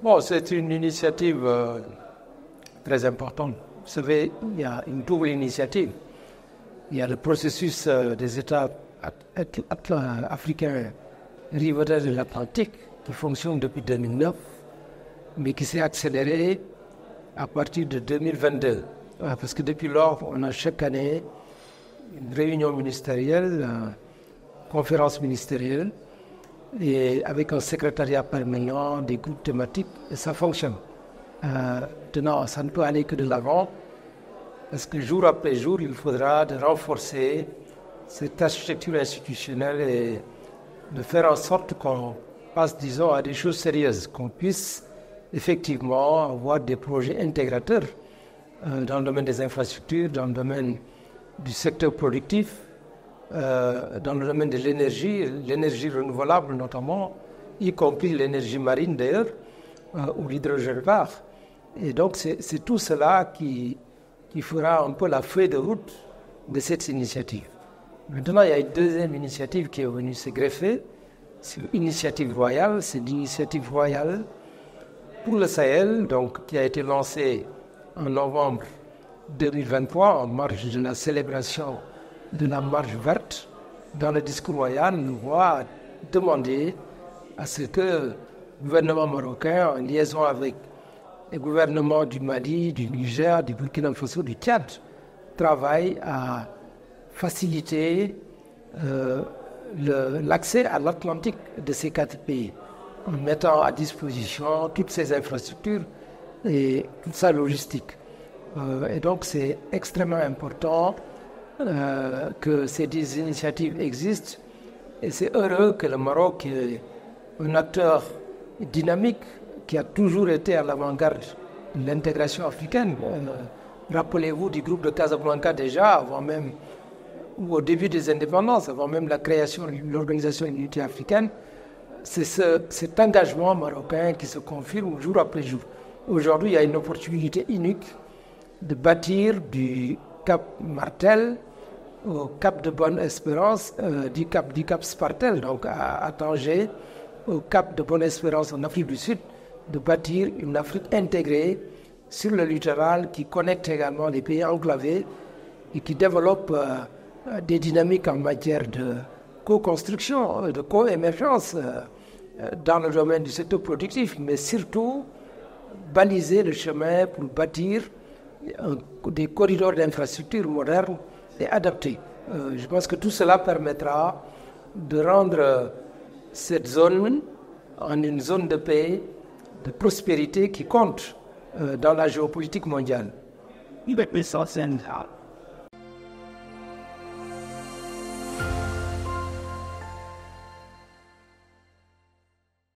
Bon, c'est une initiative très importante. Vous savez, il y a une double initiative. Il y a le processus des États africains riverains de l'Atlantique qui fonctionne depuis 2009, mais qui s'est accéléré à partir de 2022. Parce que depuis lors, on a chaque année une réunion ministérielle, une conférence ministérielle, et avec un secrétariat permanent, des groupes thématiques, et ça fonctionne. Maintenant, ça ne peut aller que de l'avant, parce que jour après jour, il faudra de renforcer cette architecture institutionnelle et de faire en sorte qu'on passe, disons, à des choses sérieuses, qu'on puisse effectivement avoir des projets intégrateurs dans le domaine des infrastructures, dans le domaine du secteur productif, dans le domaine de l'énergie renouvelable notamment, y compris l'énergie marine d'ailleurs, ou l'hydrogène vert. Et donc c'est tout cela qui fera un peu la feuille de route de cette initiative. Maintenant, il y a une deuxième initiative qui est venue se greffer. C'est l'initiative royale, c'est l'initiative royale pour le Sahel, donc, qui a été lancée en novembre 2023, en marge de la célébration de la marche verte. Dans le discours royal, nous voit demander à ce que le gouvernement marocain, en liaison avec les gouvernements du Mali, du Niger, du Burkina Faso, du Tchad, travaille à faciliter l'accès à l'Atlantique de ces quatre pays, en mettant à disposition toutes ces infrastructures et toute sa logistique. Et donc c'est extrêmement important que ces initiatives existent, et c'est heureux que le Maroc, qui est un acteur dynamique, qui a toujours été à l'avant-garde de l'intégration africaine. Rappelez-vous du groupe de Casablanca déjà, avant même, ou au début des indépendances, avant même la création de l'Organisation de l'Unité africaine, c'est cet engagement marocain qui se confirme jour après jour. Aujourd'hui, il y a une opportunité unique de bâtir du Cap Martel au Cap de Bonne-Espérance, du Cap Spartel, donc à Tanger, au Cap de Bonne-Espérance en Afrique du Sud, de bâtir une Afrique intégrée sur le littoral qui connecte également les pays enclavés et qui développe des dynamiques en matière de co-construction, de co-émergence dans le domaine du secteur productif, mais surtout baliser le chemin pour bâtir des corridors d'infrastructures modernes et adaptés. Je pense que tout cela permettra de rendre cette zone en une zone de paix, de prospérité qui compte dans la géopolitique mondiale.